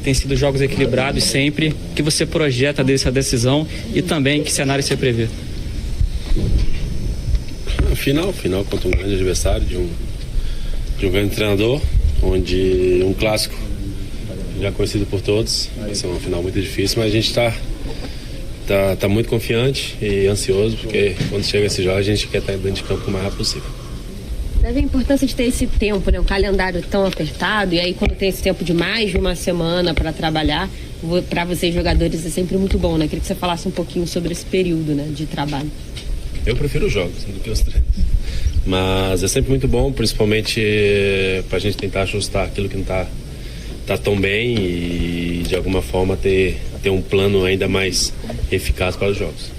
Tem sido jogos equilibrados sempre. O que você projeta dessa decisão e também que cenário você prevê? Final contra um grande adversário de um grande treinador, onde um clássico já conhecido por todos. Vai ser uma final muito difícil, mas a gente tá muito confiante e ansioso, porque quando chega esse jogo a gente quer estar dentro de campo o mais rápido possível. Deve a importância de ter esse tempo, né? Um calendário tão apertado, e aí quando tem esse tempo de mais de uma semana para trabalhar, para vocês jogadores é sempre muito bom, né? Queria que você falasse um pouquinho sobre esse período, né, de trabalho. Eu prefiro os jogos do que os treinos, mas é sempre muito bom, principalmente para a gente tentar ajustar aquilo que não tá tão bem e de alguma forma ter um plano ainda mais eficaz para os jogos.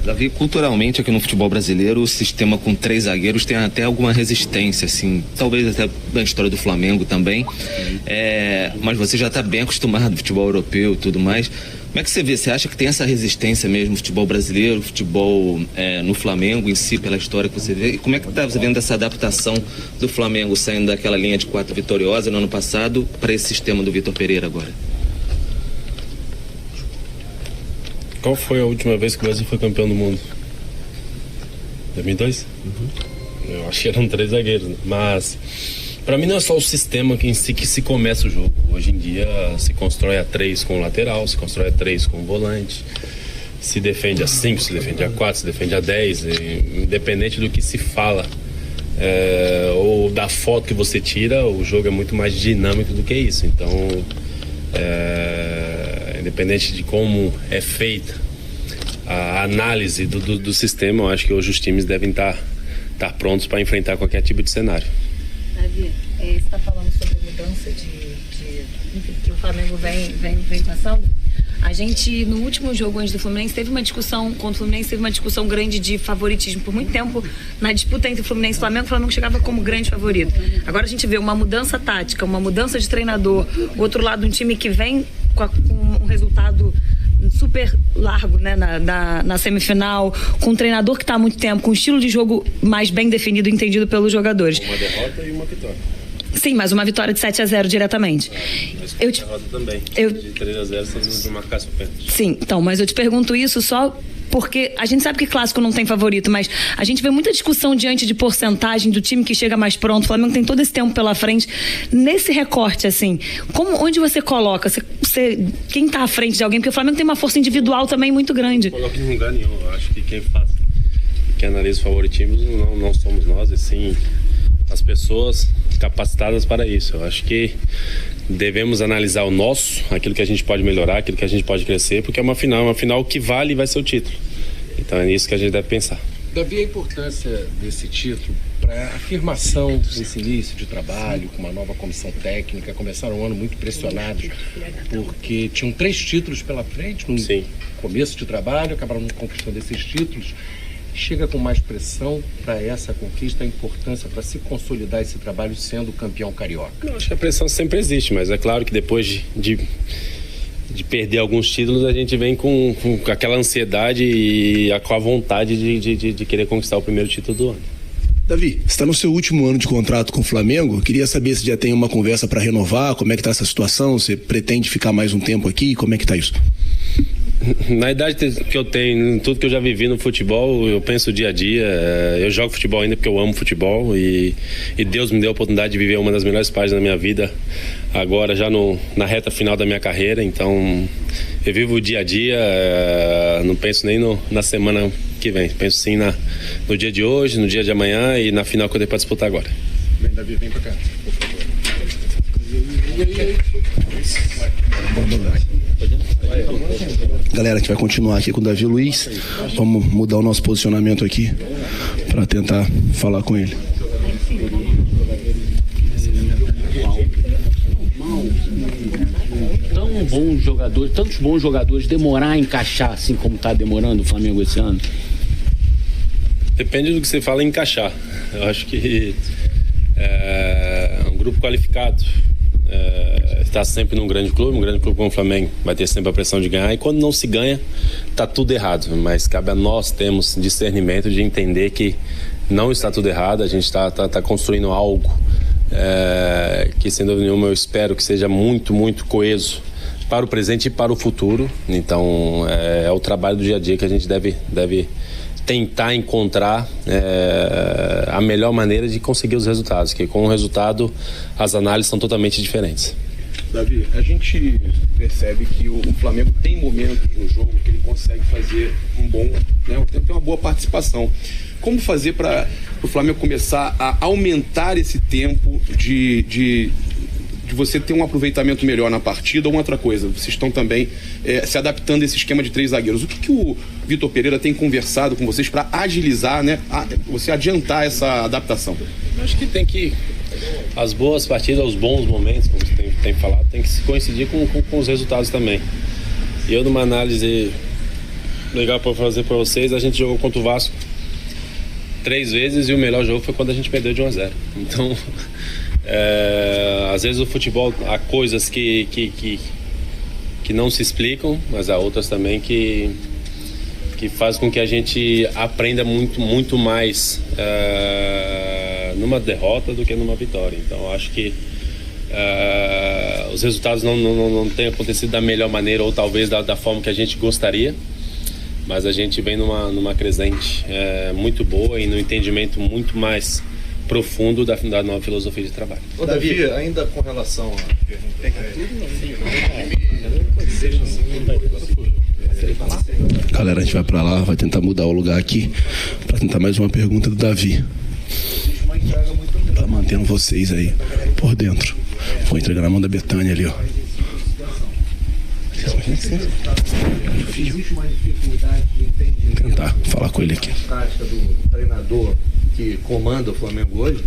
Davi, culturalmente aqui no futebol brasileiro, o sistema com 3 zagueiros tem até alguma resistência, assim, talvez até na história do Flamengo também, mas você já está bem acostumado ao futebol europeu e tudo mais. Como é que você vê? Você acha que tem essa resistência mesmo no futebol brasileiro, futebol no Flamengo em si, pela história que você vê? E como é que está vendo essa adaptação do Flamengo saindo daquela linha de 4 vitoriosa no ano passado para esse sistema do Vitor Pereira agora? Qual foi a última vez que o Brasil foi campeão do mundo? 2002? Eu acho que eram 3 zagueiros, né? Mas para mim não é só o sistema em si que se começa o jogo. Hoje em dia se constrói a 3 com o lateral, se constrói a 3 com o volante, se defende a 5, se defende a 4, se defende a 10, independente do que se fala ou da foto que você tira, o jogo é muito mais dinâmico do que isso. Então independente de como é feita a análise do sistema, eu acho que hoje os times devem estar prontos para enfrentar qualquer tipo de cenário. Davi, você está falando sobre mudança enfim, que o Flamengo vem passando. A gente, no último jogo antes do Fluminense, contra o Fluminense, teve uma discussão grande de favoritismo. Por muito tempo, na disputa entre Fluminense e Flamengo, o Flamengo chegava como grande favorito. Agora a gente vê uma mudança tática, uma mudança de treinador, o outro lado, um time que vem com um resultado super largo, né, na semifinal, com um treinador que está há muito tempo, com um estilo de jogo mais bem definido e entendido pelos jogadores. Uma derrota e uma vitória. Sim, mas uma vitória de 7-0 diretamente. Mas com derrota também. De 3-0 sem marcar seu pênalti. Sim, então, mas eu te pergunto isso só porque a gente sabe que clássico não tem favorito, mas a gente vê muita discussão diante de porcentagem do time que chega mais pronto. O Flamengo tem todo esse tempo pela frente. Nesse recorte, assim, onde você coloca? Quem está à frente de alguém? Porque o Flamengo tem uma força individual também muito grande. Não coloco em lugar nenhum. Eu acho que quem analisa os favoritismos não somos nós, e sim as pessoas capacitadas para isso. Eu acho que devemos analisar o nosso, aquilo que a gente pode melhorar, aquilo que a gente pode crescer, porque é uma final que vale e vai ser o título. Então é nisso que a gente deve pensar. Davi, a importância desse título para a afirmação desse início de trabalho, com uma nova comissão técnica. Começaram um ano muito pressionados, porque tinham 3 títulos pela frente no começo de trabalho, acabaram conquistando esses títulos. Chega com mais pressão para essa conquista, a importância para se consolidar esse trabalho sendo campeão carioca? Eu acho que a pressão sempre existe, mas é claro que depois de perder alguns títulos, a gente vem com aquela ansiedade e com a vontade de querer conquistar o primeiro título do ano. Davi, você está no seu último ano de contrato com o Flamengo. Queria saber se já tem uma conversa para renovar, como é que está essa situação, você pretende ficar mais um tempo aqui, como é que está isso? Na idade que eu tenho, tudo que eu já vivi no futebol, eu penso dia a dia. Eu jogo futebol ainda porque eu amo futebol e Deus me deu a oportunidade de viver uma das melhores páginas da minha vida agora, já na reta final da minha carreira. Então eu vivo o dia a dia, não penso nem na semana que vem, penso sim no dia de hoje, no dia de amanhã e na final que eu tenho para disputar agora. Vem, Davi, vem para cá, por favor. Galera, a gente vai continuar aqui com o Davi Luiz. Vamos mudar o nosso posicionamento aqui para tentar falar com ele. Tantos bons jogadores demorar a encaixar assim como está demorando o Flamengo esse ano? Depende do que você fala em encaixar. Eu acho que é um grupo qualificado. Está sempre num grande clube como o Flamengo vai ter sempre a pressão de ganhar, e quando não se ganha está tudo errado, mas cabe a nós termos discernimento de entender que não está tudo errado, a gente está construindo algo que sem dúvida nenhuma eu espero que seja muito, muito coeso para o presente e para o futuro. Então é o trabalho do dia a dia que a gente deve tentar encontrar a melhor maneira de conseguir os resultados, que com o resultado as análises são totalmente diferentes. Davi, a gente percebe que o Flamengo tem momentos no jogo que ele consegue fazer tem uma boa participação. Como fazer para o Flamengo começar a aumentar esse tempo de você ter um aproveitamento melhor na partida? Ou outra coisa, vocês estão também se adaptando a esse esquema de 3 zagueiros. O que o Vitor Pereira tem conversado com vocês para agilizar, você adiantar essa adaptação? Eu acho que tem que... As boas partidas, os bons momentos, como você tem falado, tem que se coincidir com os resultados também. E eu, numa análise legal para fazer para vocês, a gente jogou contra o Vasco 3 vezes e o melhor jogo foi quando a gente perdeu de 1-0. Então, às vezes o futebol, há coisas que não se explicam, mas há outras também que faz com que a gente aprenda muito, muito mais numa derrota do que numa vitória. Então acho que os resultados não têm acontecido da melhor maneira, ou talvez da forma que a gente gostaria, mas a gente vem numa crescente muito boa e no entendimento muito mais profundo da nova filosofia de trabalho. Ô Davi, ainda com relação a... Galera, a gente vai pra lá, vai tentar mudar o lugar aqui pra tentar mais uma pergunta do Davi. Tá mantendo vocês aí por dentro. Vou entregar na mão da Betânia ali, ó. Existe uma dificuldade de entendimento, tentar falar com ele aqui. Tática do treinador que comanda o Flamengo hoje?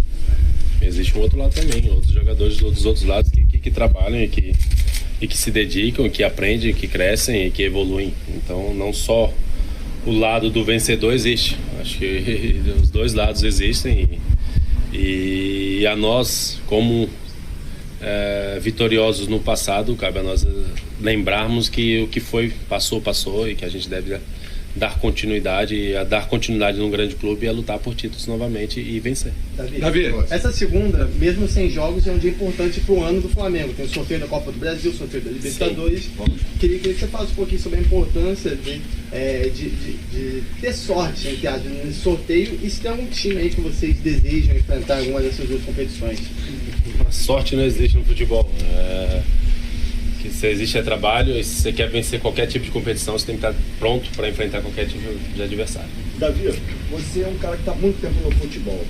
Existe um outro lado também, outros jogadores dos outros lados que trabalham e que se dedicam, que aprendem, que crescem e que evoluem. Então não só o lado do vencedor existe, acho que os dois lados existem e a nós, como vitoriosos no passado, cabe a nós lembrarmos que o que foi, passou e que a gente deve dar continuidade. A dar continuidade num grande clube é lutar por títulos novamente e vencer. Davi, essa segunda, mesmo sem jogos, é um dia importante pro ano do Flamengo. Tem o sorteio da Copa do Brasil, o sorteio da Libertadores. Queria que você falasse um pouquinho sobre a importância de ter sorte, entre aspas, nesse sorteio, e se tem algum time aí que vocês desejam enfrentar em alguma dessas duas competições. A sorte não existe no futebol. Se existe trabalho, e se você quer vencer qualquer tipo de competição, você tem que estar pronto para enfrentar qualquer tipo de adversário. Davi, você é um cara que está há muito tempo no futebol.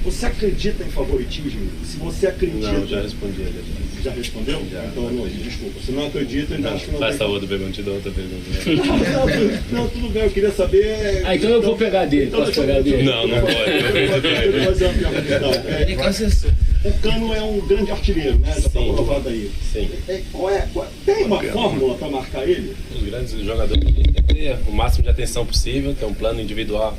Você acredita em favoritismo? Se você acredita... Não, já respondi. Já respondeu? Já. Então, não, desculpa. Se não acredita, então acho que não faz tem... outra pergunta, te dou outra pergunta. Não, tudo bem, eu queria saber... então eu vou pegar dele, posso pegar dele? Não pode. Eu vou fazer uma pergunta. O Cano é um grande artilheiro, né? Já está provado aí. Sim. Tem uma fórmula para marcar ele? Os grandes jogadores têm que ter o máximo de atenção possível, ter um plano individual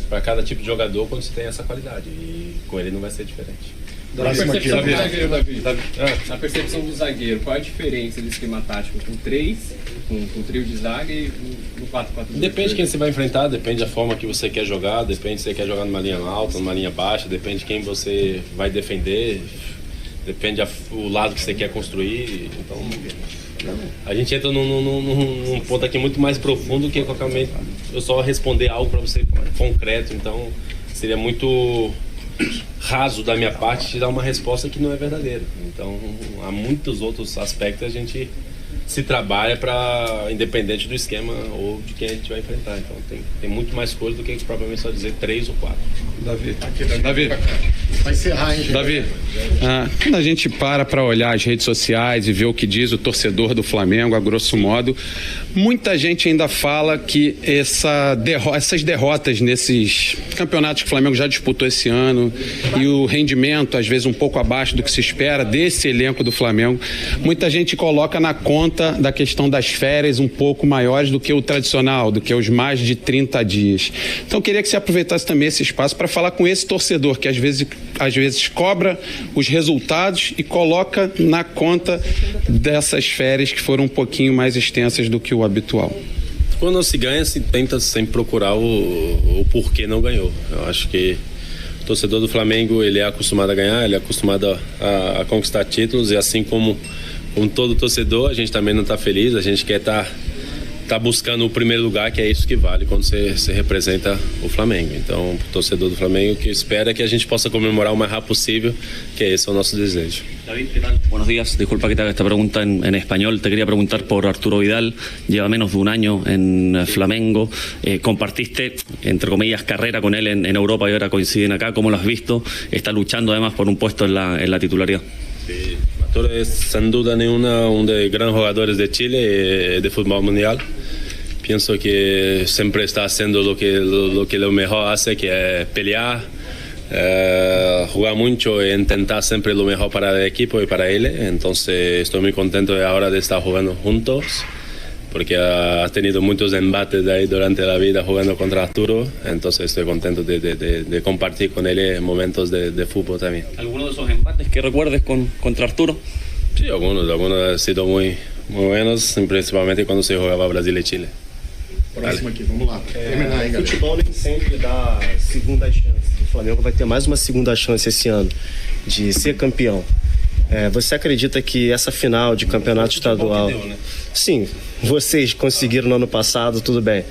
para cada tipo de jogador quando você tem essa qualidade. E com ele não vai ser diferente. Na percepção do zagueiro, qual a diferença do esquema tático com 3, com trio de zaga e no 4-4-2? Depende de quem você vai enfrentar, depende da forma que você quer jogar, depende se você quer jogar numa linha alta, numa linha baixa, depende de quem você vai defender, depende do lado que você quer construir. Então a gente entra num ponto aqui muito mais profundo que qualquer momento eu só responder algo para você concreto. Então seria muito raso da minha parte te dar uma resposta que não é verdadeira. Então há muitos outros aspectos a gente se trabalha para, independente do esquema ou de quem a gente vai enfrentar. Então tem muito mais coisa do que provavelmente só dizer 3 ou 4. Davi, vai encerrar, hein, gente? Davi, quando a gente para olhar as redes sociais e ver o que diz o torcedor do Flamengo, a grosso modo, muita gente ainda fala que essas derrotas nesses campeonatos que o Flamengo já disputou esse ano e o rendimento, às vezes, um pouco abaixo do que se espera desse elenco do Flamengo, muita gente coloca na conta da questão das férias um pouco maiores do que o tradicional, do que os mais de 30 dias. Então, eu queria que você aproveitasse também esse espaço para falar com esse torcedor que às vezes cobra os resultados e coloca na conta dessas férias que foram um pouquinho mais extensas do que o habitual. Quando não se ganha, se tenta sempre procurar o porquê não ganhou. Eu acho que o torcedor do Flamengo, ele é acostumado a ganhar, ele é acostumado a conquistar títulos, e assim como todo torcedor, a gente também não está feliz, a gente quer estar buscando o primeiro lugar, que é isso que vale quando você representa o Flamengo. Então, o torcedor do Flamengo que espera que a gente possa comemorar o mais rápido possível, que esse é o nosso desejo. David, ¿qué tal? Buenos días, disculpa que te haga esta pregunta en español. Te quería preguntar por Arturo Vidal, lleva menos de un año en Flamengo, compartiste, entre comillas, carrera con él en Europa y ahora coinciden acá. ¿Cómo lo has visto? Está luchando además por un puesto en la titularidad. Sí, Arturo es sin duda ninguna uno de los grandes jugadores de Chile, de fútbol mundial. Pienso que siempre está haciendo lo que lo mejor hace, que es pelear, jugar mucho e intentar siempre lo mejor para el equipo y para él. Entonces estoy muy contento ahora de estar jugando juntos, porque ha tenido muchos embates ahí durante la vida jugando contra Arturo. Entonces estoy contento de compartir con él momentos de fútbol también. ¿Alguno de esos embates que recuerdes contra Arturo? Sí, algunos han sido muy buenos, principalmente cuando se jugaba Brasil y Chile. Próximo aqui, vamos lá. Terminar aí, galera. Futebol nem sempre dá segunda chance. O Flamengo vai ter mais uma segunda chance esse ano de ser campeão. Você acredita que essa final de campeonato estadual... Deu, né? Sim, vocês conseguiram no ano passado, tudo bem.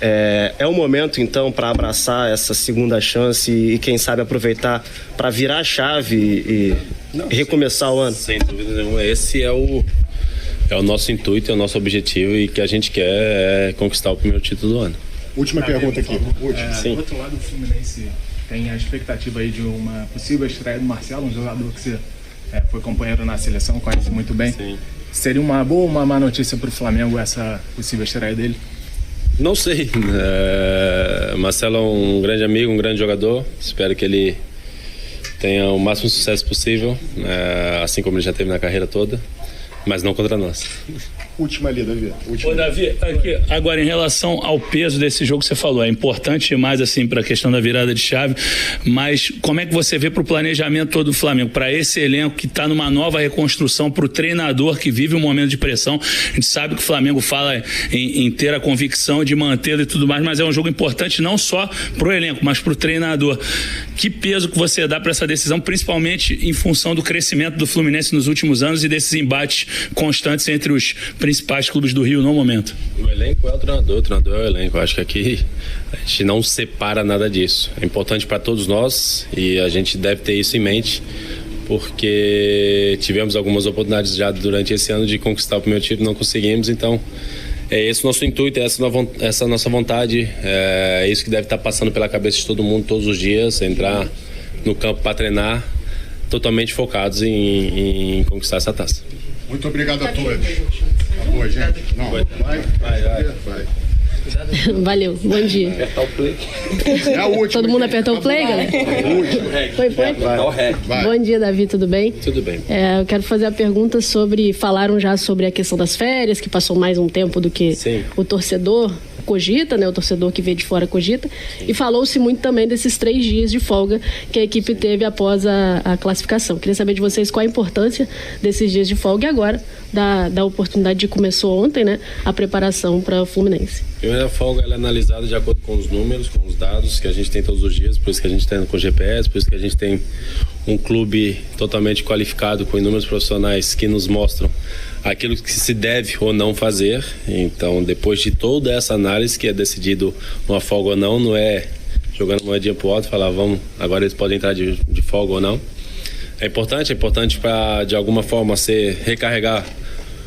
É o momento, então, para abraçar essa segunda chance e quem sabe aproveitar para virar a chave e recomeçar o ano? Sem dúvida nenhuma, esse é o nosso intuito, é o nosso objetivo, e que a gente quer é conquistar o primeiro título do ano. Última pergunta aqui. Sim. Do outro lado, o Fluminense tem a expectativa aí de uma possível estreia do Marcelo, um jogador que você foi companheiro na seleção, conhece muito bem. Sim. Seria uma boa ou uma má notícia para o Flamengo essa possível estreia dele? Não sei. Marcelo é um grande amigo, um grande jogador. Espero que ele tenha o máximo sucesso possível, assim como ele já teve na carreira toda. Mas não contra nós. Última ali, Davi. Ô, Davi, aqui, agora em relação ao peso desse jogo que você falou, é importante demais assim para a questão da virada de chave, mas como é que você vê para o planejamento todo do Flamengo, para esse elenco que está numa nova reconstrução, para o treinador que vive um momento de pressão? A gente sabe que o Flamengo fala em ter a convicção de mantê-lo e tudo mais, mas é um jogo importante não só para o elenco, mas para o treinador. Que peso que você dá para essa decisão, principalmente em função do crescimento do Fluminense nos últimos anos e desses embates constantes entre os principais clubes do Rio no momento? O elenco é o treinador é o elenco. Eu acho que aqui a gente não separa nada disso. É importante para todos nós e a gente deve ter isso em mente, porque tivemos algumas oportunidades já durante esse ano de conquistar o primeiro título, não conseguimos. Então é esse o nosso intuito, essa a nossa vontade, é isso que deve estar passando pela cabeça de todo mundo todos os dias, entrar no campo para treinar totalmente focados em conquistar essa taça. Muito obrigado a todos. Acabou, gente. Não, vai. Valeu, bom dia. Apertar o play. É a última. Todo mundo apertou o play, galera? Foi? Vai. Bom dia, Davi, tudo bem? Tudo bem. Eu quero fazer a pergunta falaram já sobre a questão das férias, que passou mais um tempo do que o torcedor cogita, né? O torcedor que veio de fora cogita. Sim. E falou-se muito também desses 3 dias de folga que a equipe teve após a classificação. Queria saber de vocês qual a importância desses dias de folga e agora da oportunidade de começou ontem, né? A preparação para o Fluminense. A primeira folga ela é analisada de acordo com os números, com os dados que a gente tem todos os dias, por isso que a gente está com o GPS, por isso que a gente tem um clube totalmente qualificado, com inúmeros profissionais que nos mostram aquilo que se deve ou não fazer. Então, depois de toda essa análise que é decidido uma folga ou não é jogando moedinha pro alto e falar, vamos, agora eles podem entrar de folga ou não. É importante para de alguma forma recarregar